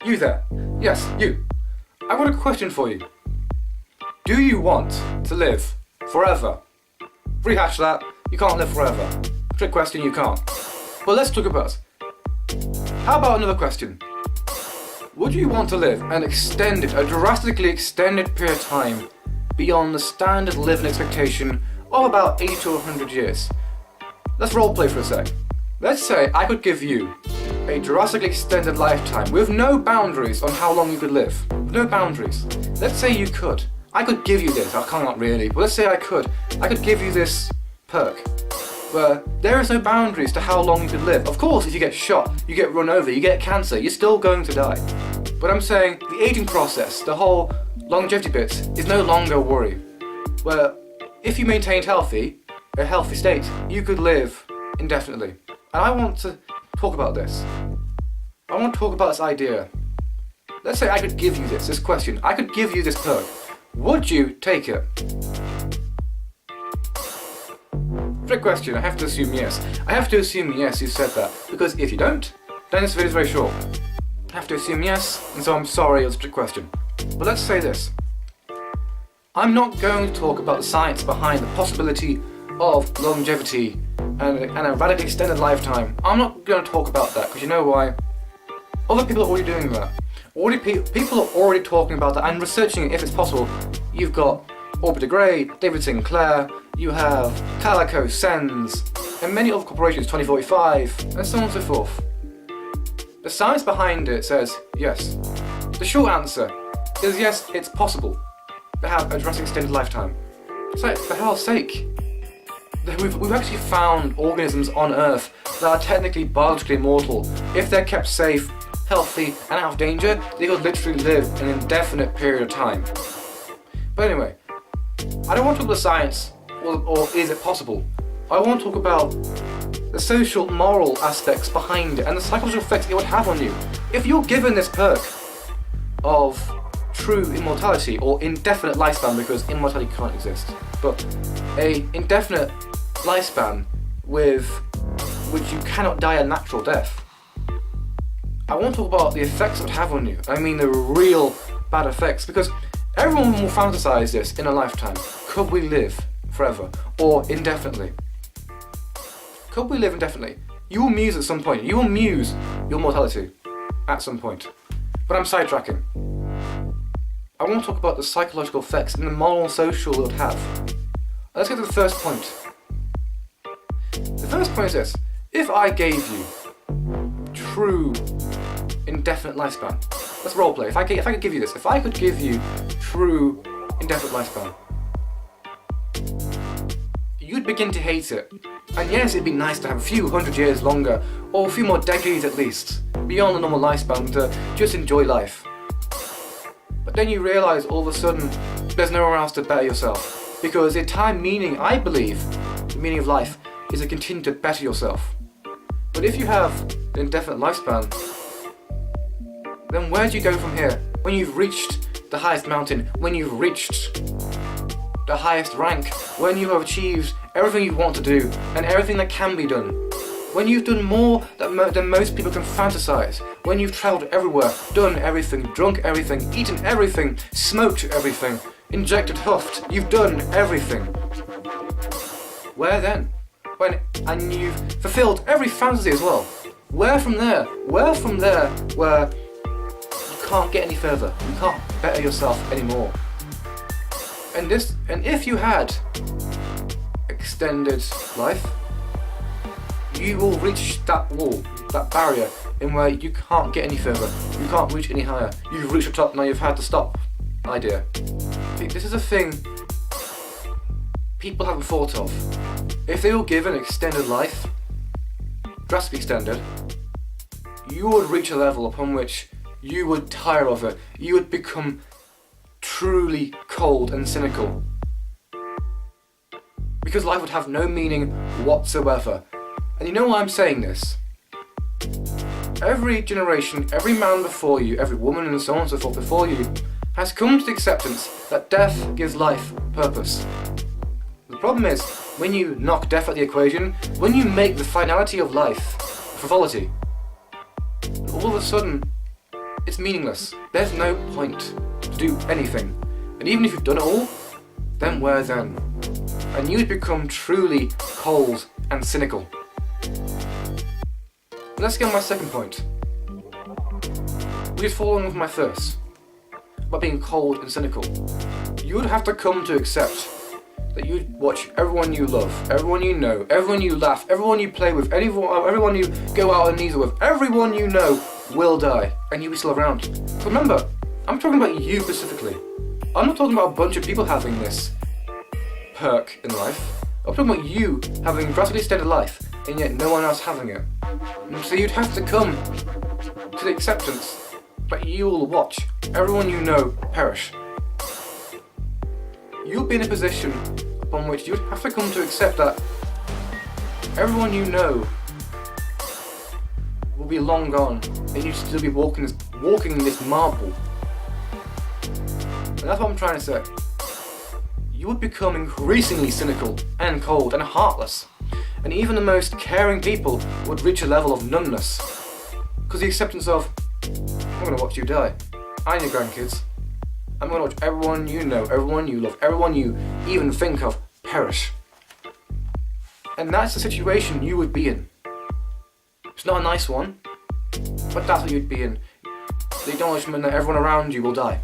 You there. Yes, you. I've got a question for you. Do you want to live forever? Rehash that. You can't live forever. Trick question, you can't. But let's talk about it. How about another question? Would you want to live a drastically extended period of time beyond the standard living expectation of about 80 to 100 years? Let's roleplay for a sec. Let's say I could give you a drastically extended lifetime with no boundaries on how long you could live. With no boundaries. Let's say you could. I could give you this. I can't, not really, but let's say I could. I could give you this perk where there is no boundaries to how long you could live. Of course, if you get shot, you get run over, you get cancer, you're still going to die. But I'm saying the aging process, the whole longevity bit, is no longer a worry. Where if you maintained a healthy state, you could live indefinitely. And I want to talk about this. I want to talk about this idea. Let's say I could give you this question. I could give you this perk. Would you take it? Trick question, I have to assume yes. I have to assume yes, you said that. Because if you don't, then this video is very short. I have to assume yes, and so I'm sorry, it was a trick question. But let's say this. I'm not going to talk about the science behind the possibility of longevity and a radically extended lifetime. I'm not going to talk about that, because you know why? Other people are already doing that. People are already talking about that and researching it if it's possible. You've got Orbiter Gray, David Sinclair, you have Calico, Sens, and many other corporations, 2045, and so on and so forth. The science behind it says yes. The short answer is yes, it's possible to have a drastic extended lifetime. It's like, for hell's sake. We've actually found organisms on Earth that are technically biologically immortal. If they're kept safe, healthy, and out of danger, they could literally live an indefinite period of time. But anyway, I don't want to talk about science, or is it possible? I want to talk about the social, moral aspects behind it and the psychological effects it would have on you. If you're given this perk of true immortality, or indefinite lifespan, because immortality can't exist, but a indefinite lifespan with which you cannot die a natural death. I want to talk about the effects it would have on you. I mean the real bad effects, because everyone will fantasize this in a lifetime. Could we live forever or indefinitely? Could we live indefinitely? You will muse at some point. You will muse your mortality at some point. But I'm sidetracking. I want to talk about the psychological effects and the moral and social it would have. Let's get to the first point. The first point is this. If I gave you true indefinite lifespan, let's roleplay. If I could give you this, if I could give you true indefinite lifespan, you'd begin to hate it. And yes, it'd be nice to have a few hundred years longer, or a few more decades at least, beyond the normal lifespan, to just enjoy life. But then you realise all of a sudden there's nowhere else to better yourself. Because the entire meaning, I believe, the meaning of life is to continue to better yourself. But if you have an indefinite lifespan, then where do you go from here? When you've reached the highest mountain, when you've reached the highest rank, when you have achieved everything you want to do and everything that can be done, when you've done more than most people can fantasize, when you've travelled everywhere, done everything, drunk everything, eaten everything, smoked everything, injected, huffed, you've done everything. Where then? And you've fulfilled every fantasy as well. Where from there? Where you can't get any further? You can't better yourself anymore. And if you had extended life, you will reach that wall, that barrier, in where you can't get any further. You can't reach any higher. You've reached the top, now you've had to stop. Idea. This is a thing people haven't thought of. If they were given extended life, drastically extended, you would reach a level upon which you would tire of it. You would become truly cold and cynical. Because life would have no meaning whatsoever. And you know why I'm saying this? Every generation, every man before you, every woman and so on and so forth before you, has come to the acceptance that death gives life purpose. The problem is, when you knock death out of the equation, when you make the finality of life frivolity, all of a sudden, it's meaningless. There's no point to do anything. And even if you've done it all, then where then? And you'd become truly cold and cynical. Let's get on my second point, which is following with my first, about being cold and cynical. You would have to come to accept that you'd watch everyone you love, everyone you know, everyone you laugh, everyone you play with, everyone you go out on knees with, everyone you know will die, and you'll be still around. So remember, I'm talking about you specifically. I'm not talking about a bunch of people having this perk in life. I'm talking about you having a drastically extended life, and yet no one else having it. And so you'd have to come to the acceptance that you will watch everyone you know perish. You'll be in a position upon which you'd have to come to accept that everyone you know will be long gone, and you'd still be walking this marble. And that's what I'm trying to say. You would become increasingly cynical and cold and heartless, and even the most caring people would reach a level of numbness, because the acceptance of, I'm going to watch you die, and your grandkids. I'm going to watch everyone you know, everyone you love, everyone you even think of perish. And that's the situation you would be in. It's not a nice one, but that's what you'd be in. The acknowledgement that everyone around you will die.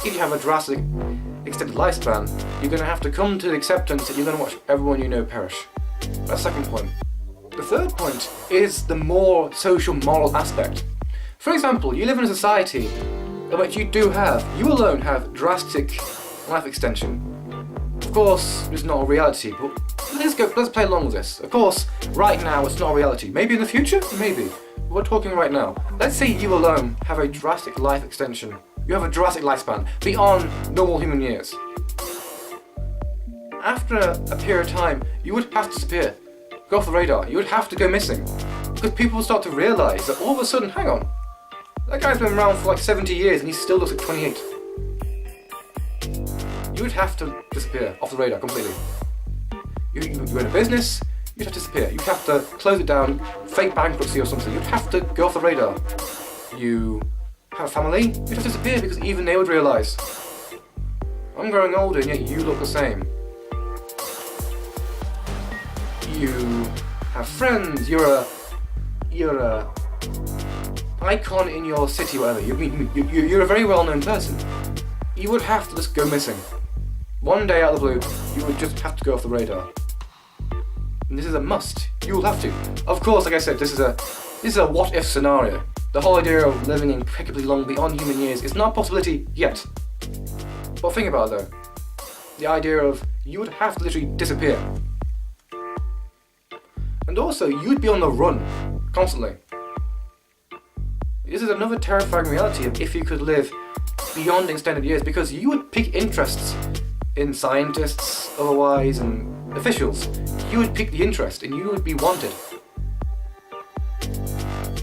If you have a drastic extended lifespan, you're going to have to come to the acceptance that you're going to watch everyone you know perish. That's the second point. The third point is the more social moral aspect. For example, you live in a society in which you alone have drastic life extension. Of course, it's not a reality, but let's play along with this. Of course, right now it's not a reality. Maybe in the future? Maybe. We're talking right now. Let's say you alone have a drastic life extension. You have a drastic lifespan, beyond normal human years. After a period of time, you would have to disappear. Go off the radar. You would have to go missing. Because people would start to realise that all of a sudden, hang on, that guy's been around for like 70 years and he still looks like 28. You would have to disappear off the radar completely. You're in a business, you'd have to disappear. You'd have to close it down, fake bankruptcy or something. You'd have to go off the radar. You have a family, you'd have to disappear because even they would realise, I'm growing older and yet you look the same. You have friends, you're a icon in your city, whatever. You're a very well-known person. You would have to just go missing. One day out of the blue, you would just have to go off the radar. And this is a must. You will have to. Of course, like I said, this is a what-if scenario. The whole idea of living impeccably long beyond human years is not a possibility yet. But think about it though. The idea of you would have to literally disappear. And also, you'd be on the run constantly. This is another terrifying reality of if you could live beyond extended years, because you would pick interests in scientists, otherwise, and officials. You would pick the interest and you would be wanted.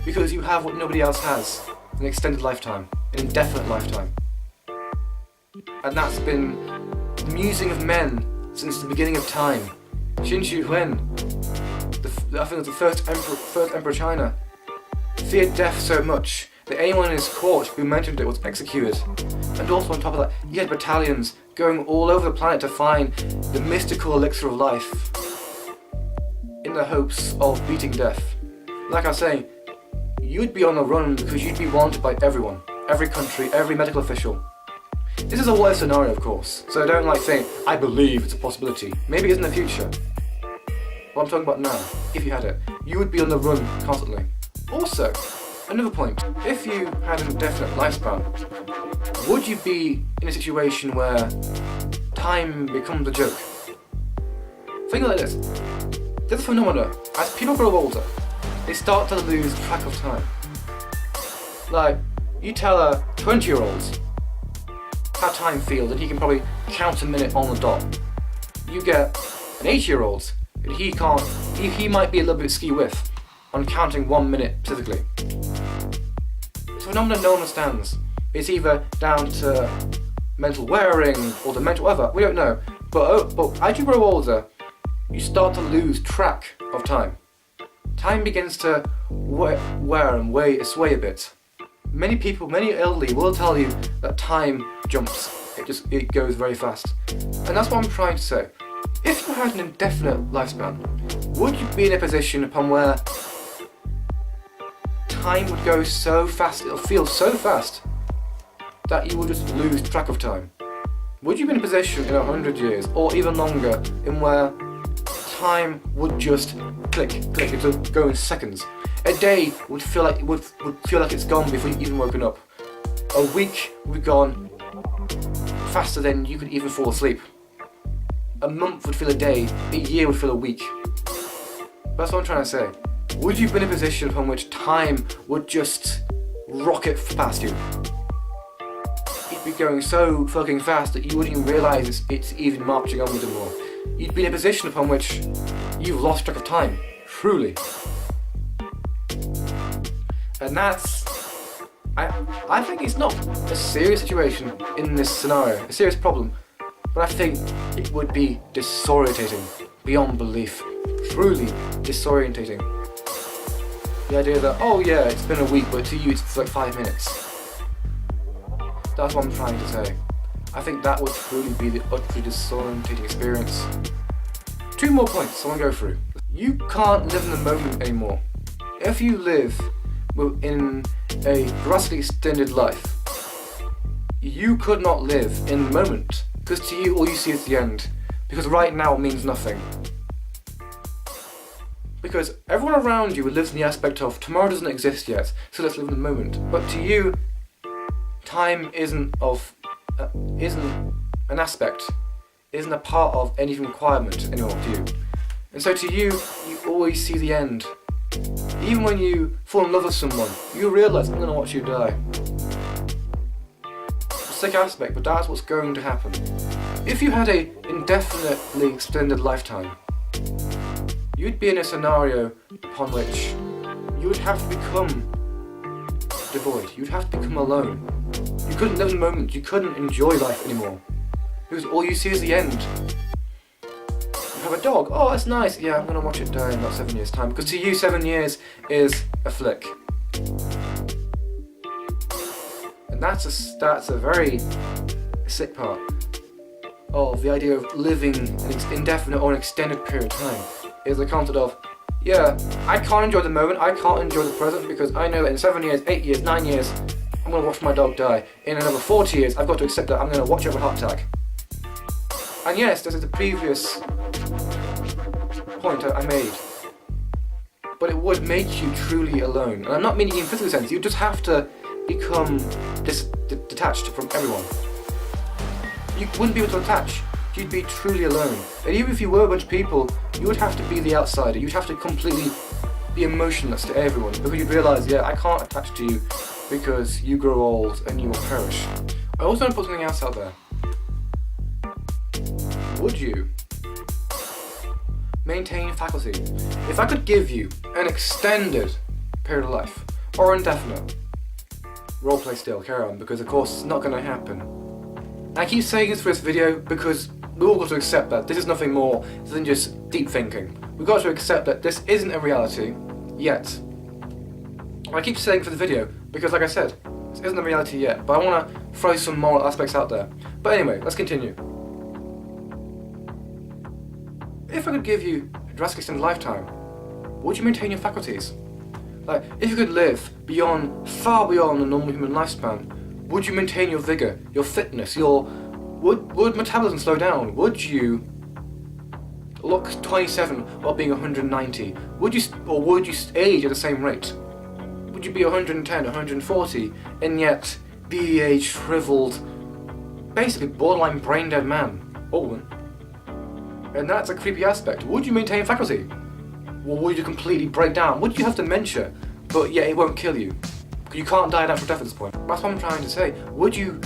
Because you have what nobody else has, an extended lifetime, an indefinite lifetime. And that's been the musing of men since the beginning of time. Qin Shi Huang, I think it was the first emperor of China, feared death so much that anyone in his court who mentioned it was executed. And also on top of that, he had battalions going all over the planet to find the mystical elixir of life in the hopes of beating death. Like I was saying, you'd be on the run because you'd be wanted by everyone, every country, every medical official. This is a what-if scenario, of course, so don't like saying, I believe it's a possibility. Maybe it is in the future. What I'm talking about now, if you had it, you would be on the run constantly. Also, another point, if you had an indefinite lifespan, would you be in a situation where time becomes a joke? Think like this. There's a phenomenon, as people grow older, they start to lose track of time. Like, you tell a 20-year-old how time feels and he can probably count a minute on the dot. You get an 80-year-old and he might be a little bit skew-whiff on counting 1 minute specifically. It's a phenomenon no one understands. It's either down to mental wearing or dementia, whatever, we don't know. But as you grow older, you start to lose track of time. time begins to sway a bit. Many people, many elderly will tell you that time jumps. It goes very fast. And that's what I'm trying to say. If you had an indefinite lifespan, would you be in a position upon where time would go so fast, it'll feel so fast, that you would just lose track of time? Would you be in a position in 100 years, or even longer, in where time would just click, it would go in seconds? A day would feel like it's gone before you even woken up. A week would be gone faster than you could even fall asleep. A month would feel a day, a year would feel a week. That's what I'm trying to say. Would you be in a position upon which time would just rocket past you? It'd be going so fucking fast that you wouldn't even realise it's even marching onward anymore. You'd be in a position upon which you've lost track of time, truly. And that's... I think it's not a serious situation in this scenario, a serious problem, but I think it would be disorientating beyond belief. Truly disorientating. The idea that, oh yeah, it's been a week, but to you it's like 5 minutes. That's what I'm trying to say. I think that would truly be the utterly disorientating experience. 2 more points I want to go through. You can't live in the moment anymore. If you live in a drastically extended life, you could not live in the moment, because to you all you see is the end, because right now means nothing. Because everyone around you lives in the aspect of tomorrow doesn't exist yet, so let's live in the moment. But to you, time isn't an aspect, isn't a part of any requirement anymore to you. And so to you, you always see the end. Even when you fall in love with someone, you realise I'm going to watch you die. A sick aspect, but that's what's going to happen. If you had a indefinitely extended lifetime, you'd be in a scenario upon which you would have to become devoid. You'd have to become alone. You couldn't live in the moment. You couldn't enjoy life anymore. Because all you see is the end. You have a dog. Oh, that's nice. Yeah, I'm going to watch it die in about 7 years' time. Because to you, 7 years is a flick. And that's a very sick part of the idea of living an indefinite or an extended period of time. Is the concept of, yeah, I can't enjoy the moment, I can't enjoy the present, because I know that in 7 years, 8 years, 9 years, I'm going to watch my dog die. In another 40 years, I've got to accept that I'm going to watch it have a heart attack. And yes, this is the previous point I made. But it would make you truly alone. And I'm not meaning in a physical sense, you just have to become detached from everyone. You wouldn't be able to attach. You'd be truly alone. And even if you were a bunch of people, you would have to be the outsider. You'd have to completely be emotionless to everyone, because you'd realise, yeah, I can't attach to you because you grow old and you will perish. I also want to put something else out there. Would you maintain faculty? If I could give you an extended period of life, or indefinite, roleplay still, carry on, because of course it's not going to happen. And I keep saying this for this video because we've all got to accept that this is nothing more than just deep thinking. We've got to accept that this isn't a reality yet. I keep saying for the video because, like I said, this isn't a reality yet, but I want to throw some moral aspects out there. But anyway, let's continue. If I could give you a drastically extended lifetime, would you maintain your faculties? Like, if you could live far beyond the normal human lifespan, would you maintain your vigour, your fitness, would metabolism slow down? Would you look 27 while being 190? Would you age at the same rate? Would you be 110, 140, and yet be a shriveled, basically borderline brain dead man? Or woman. And that's a creepy aspect. Would you maintain faculty? Or would you completely break down? Would you have dementia, but yet it won't kill you? Because you can't die a natural death at this point. That's what I'm trying to say. Would you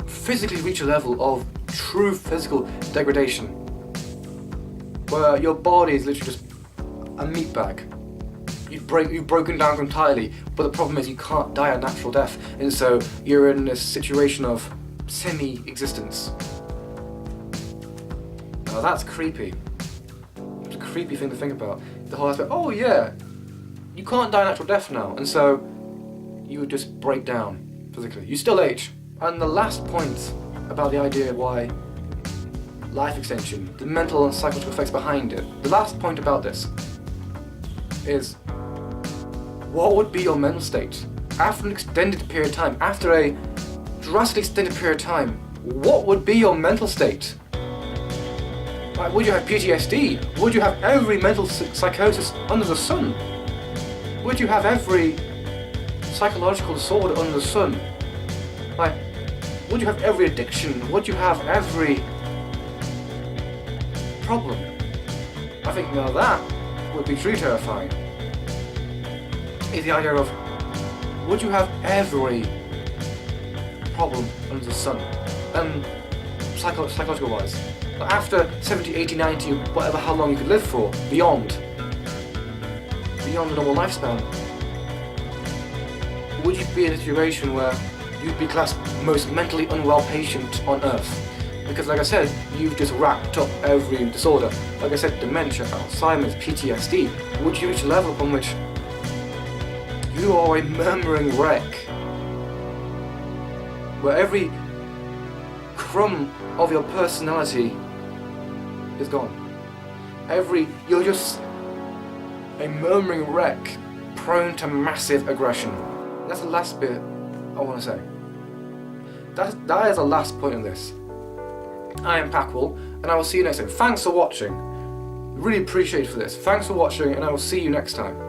physically reach a level of true physical degradation, where your body is literally just a meat bag? You've broken down entirely, but the problem is you can't die a natural death, and so you're in this situation of semi-existence. Now that's creepy. It's a creepy thing to think about. The whole aspect, oh yeah, you can't die a natural death now, and so you would just break down physically. You still age. And the last point about the idea why life extension, the mental and psychological effects behind it, the last point about this is, what would be your mental state after an extended period of time, after a drastically extended period of time? What would be your mental state? Like, would you have PTSD? Would you have every mental psychosis under the sun? Would you have every psychological disorder under the sun? Like, would you have every addiction? Would you have every problem? I think now that would be truly terrifying. Is the idea of, would you have every problem under the sun? And psychological wise. After 70, 80, 90, whatever, how long you could live for, beyond the normal lifespan, would you be in a situation where you'd be classed most mentally unwell patient on Earth? Because like I said, you've just wrapped up every disorder. Like I said, dementia, Alzheimer's, PTSD. Would you reach a level upon which you are a murmuring wreck, where every crumb of your personality is gone? You're just a murmuring wreck, prone to massive aggression. That's the last bit I want to say. That is the last point of this. I am Packwell, and I will see you next time. Thanks for watching. Really appreciate it for this. Thanks for watching, and I will see you next time.